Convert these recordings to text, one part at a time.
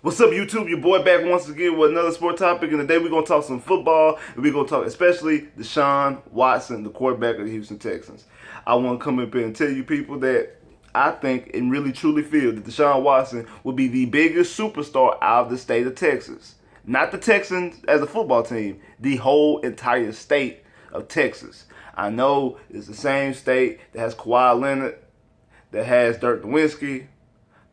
What's up, YouTube? Your boy back once again with another sport topic, and today we're going to talk some football, and we're going to talk especially DeShaun Watson, the quarterback of the Houston Texans. I want to come up here and tell you people that I think and really truly feel that DeShaun Watson will be the biggest superstar out of the state of Texas. Not the Texans as a football team, the whole entire state of Texas. I know it's the same state that has Kawhi Leonard, that has Dirk Nowitzki,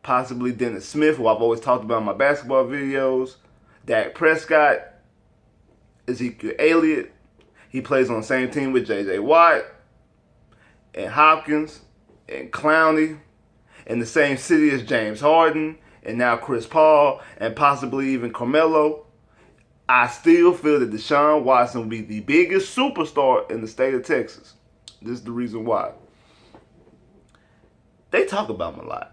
possibly Dennis Smith, who I've always talked about in my basketball videos, Dak Prescott, Ezekiel Elliott. He plays on the same team with J.J. Watt, and Hopkins, and Clowney, in the same city as James Harden, and now Chris Paul, and possibly even Carmelo. I still feel that DeShaun Watson will be the biggest superstar in the state of Texas. This is the reason why. They talk about him a lot.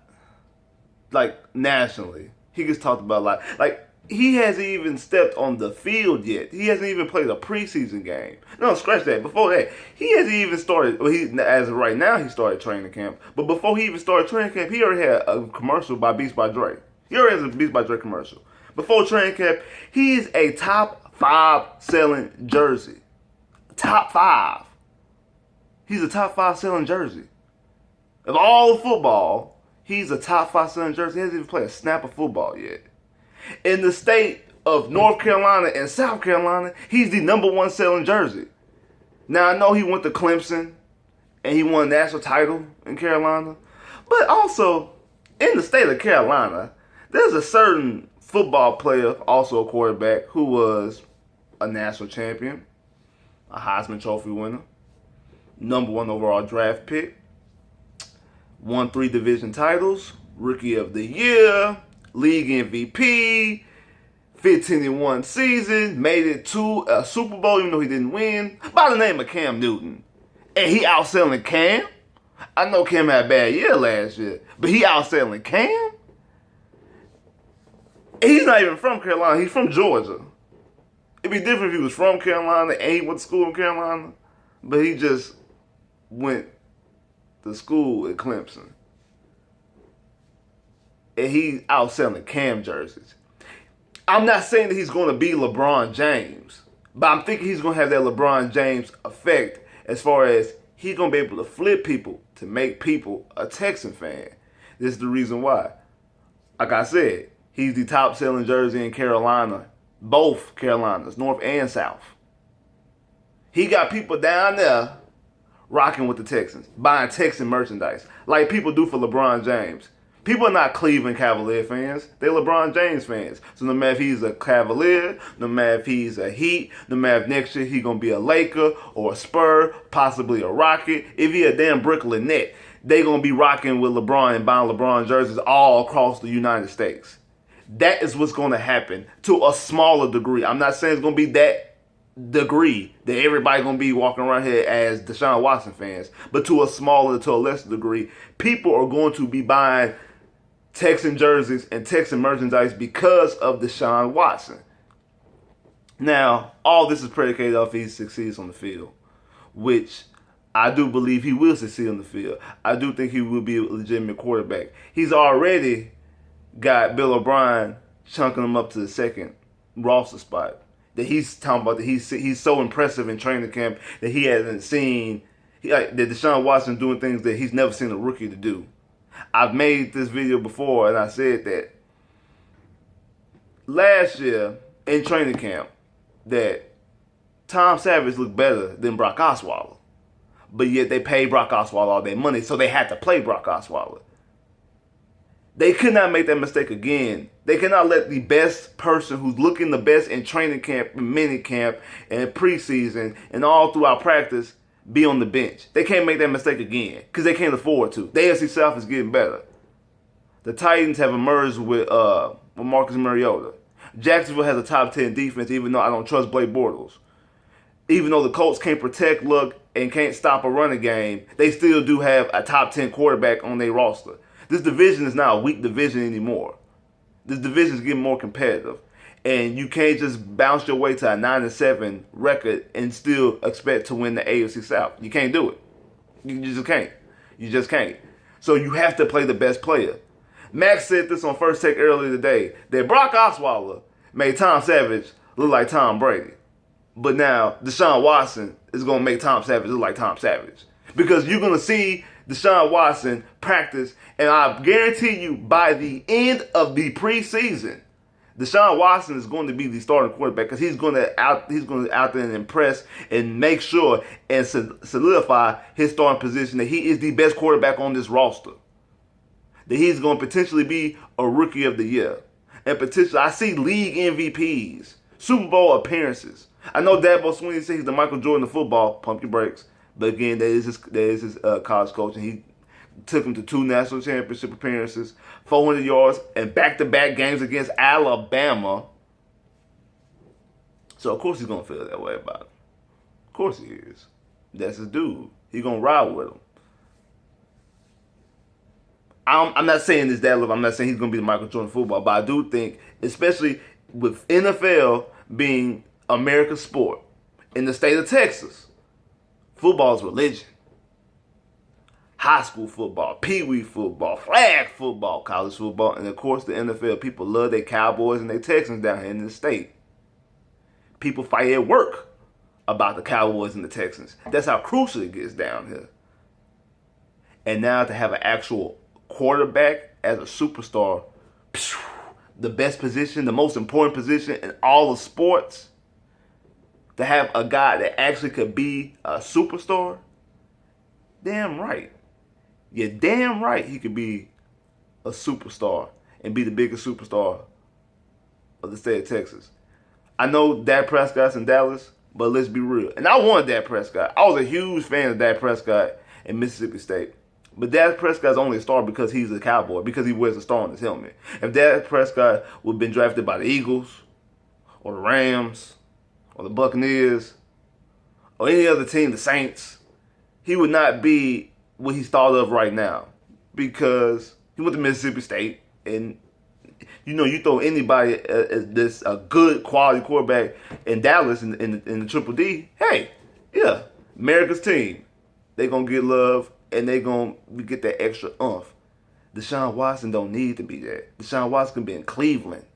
Like, nationally. He gets talked about a lot. Like, he hasn't even stepped on the field yet. He hasn't even played a preseason game. No, scratch that. Before that, he hasn't even started, well, as of right now, he started training camp. But before he even started training camp, he already had a commercial by Beats by Dre. He already has a Beats by Dre commercial. Before training camp, he's a top 5 selling jersey. Top 5. He's a top 5 selling jersey. Of all football, he's a top 5 selling jersey. He hasn't even played a snap of football yet. In the state of North Carolina and South Carolina, he's the #1 selling jersey. Now, I know he went to Clemson and he won a national title in Carolina. But also, in the state of Carolina, there's a certain football player, also a quarterback, who was a national champion, a Heisman Trophy winner, #1 overall draft pick, won 3 division titles, Rookie of the Year, League MVP, 15-1 season, made it to a Super Bowl even though he didn't win, by the name of Cam Newton. And he outselling Cam? I know Cam had a bad year last year, but he outselling Cam? And he's not even from Carolina, he's from Georgia. It'd be different if he was from Carolina and he went to school in Carolina, but he just went to school at Clemson. And he's outselling Cam jerseys. I'm not saying that he's going to be LeBron James, but I'm thinking he's going to have that LeBron James effect as far as he's going to be able to flip people to make people a Texan fan. This is the reason why. Like I said, he's the top selling jersey in Carolina, both Carolinas, North and South. He got people down there rocking with the Texans, buying Texan merchandise, like people do for LeBron James. People are not Cleveland Cavalier fans. They're LeBron James fans. So no matter if he's a Cavalier, no matter if he's a Heat, no matter if next year he's going to be a Laker or a Spur, possibly a Rocket, if he a damn Brooklyn Net, they're going to be rocking with LeBron and buying LeBron jerseys all across the United States. That is what's going to happen to a smaller degree. I'm not saying it's going to be that degree that everybody's going to be walking around here as DeShaun Watson fans, but to a smaller, to a lesser degree, people are going to be buying Texan jerseys and Texan merchandise because of DeShaun Watson. Now, all this is predicated off he succeeds on the field, which I do believe he will succeed on the field. I do think he will be a legitimate quarterback. He's already got Bill O'Brien chunking him up to the second roster spot. That he's talking about that he's so impressive in training camp that he hasn't seen that DeShaun Watson doing things that he's never seen a rookie to do. I've made this video before and I said that last year in training camp that Tom Savage looked better than Brock Osweiler. But yet they paid Brock Osweiler all their money, so they had to play Brock Osweiler. They could not make that mistake again. They cannot let the best person who's looking the best in training camp, in mini camp, and preseason, and all throughout practice be on the bench. They can't make that mistake again because they can't afford to. The AFC South is getting better. The Titans have emerged with Marcus Mariota. Jacksonville has a top 10 defense, even though I don't trust Blake Bortles. Even though the Colts can't protect, look, and can't stop a running game, they still do have a top 10 quarterback on their roster. This division is not a weak division anymore. This division is getting more competitive. And you can't just bounce your way to a 9-7 record and still expect to win the AFC South. You can't do it. You just can't. You just can't. So you have to play the best player. Max said this on First Take earlier today, that Brock Osweiler made Tom Savage look like Tom Brady. But now DeShaun Watson is going to make Tom Savage look like Tom Savage. Because you're going to see DeShaun Watson practice, and I guarantee you by the end of the preseason, DeShaun Watson is going to be the starting quarterback because he's going to out there and impress and make sure and solidify his starting position that he is the best quarterback on this roster. That he's going to potentially be a rookie of the year. And potentially, I see league MVPs, Super Bowl appearances. I know Dabo Swinney says he's the Michael Jordan of football, pump your brakes. But again, that is his college coach, and he took him to 2 national championship appearances, 400 yards, and back-to-back games against Alabama. So, of course, he's going to feel that way about it. Of course he is. That's his dude. He's going to ride with him. I'm not saying this that level. I'm not saying he's going to be the Michael Jordan of football, but I do think, especially with NFL being America's sport in the state of Texas, football is religion. High school football, pee-wee football, flag football, college football, and of course the NFL. People love their Cowboys and their Texans down here in the state. People fight at work about the Cowboys and the Texans. That's how crucial it gets down here. And now to have an actual quarterback as a superstar, the best position, the most important position in all of sports, to have a guy that actually could be a superstar, damn right. You're damn right he could be a superstar and be the biggest superstar of the state of Texas. I know Dak Prescott's in Dallas, but let's be real. And I wanted Dak Prescott. I was a huge fan of Dak Prescott in Mississippi State. But Dak Prescott's only a star because he's a Cowboy, because he wears a star on his helmet. If Dak Prescott would have been drafted by the Eagles or the Rams or the Buccaneers or any other team, the Saints, he would not be what he's thought of right now, because he went to Mississippi State, and you throw anybody that's a good quality quarterback in Dallas in the Triple D, hey, yeah, America's team, they gonna get love and they gonna get that extra oomph. DeShaun Watson don't need to be that. DeShaun Watson can be in Cleveland,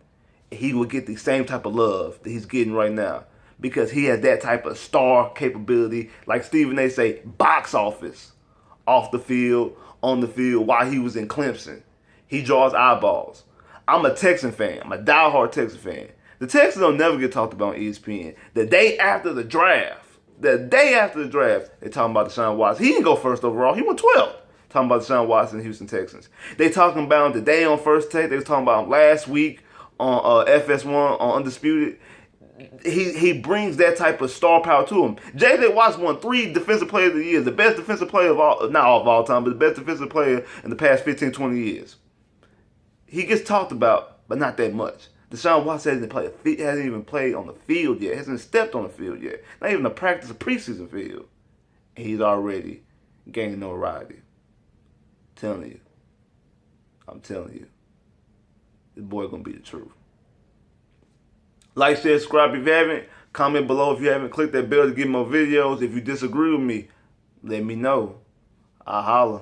and he will get the same type of love that he's getting right now, because he has that type of star capability, like Stephen A. say, box office. Off the field, on the field, while he was in Clemson. He draws eyeballs. I'm a Texan fan. I'm a diehard Texan fan. The Texans don't never get talked about on ESPN. The day after the draft, they talking about DeShaun Watson. He didn't go first overall. He went 12th. Talking about DeShaun Watson and Houston Texans. They talking about him today on First Take. They was talking about him last week on FS1 on Undisputed. He brings that type of star power to him. J.J. Watts won 3 Defensive Player of the Year, the best defensive player of all, not of all time, but the best defensive player in the past 15, 20 years. He gets talked about, but not that much. DeShaun Watson hasn't even played on the field yet, hasn't stepped on the field yet, not even a practice, a preseason field. And he's already gaining notoriety. I'm telling you, this boy gonna be the truth. Like, share, subscribe if you haven't. Comment below if you haven't. Click that bell to get more videos. If you disagree with me, let me know. I'll holler.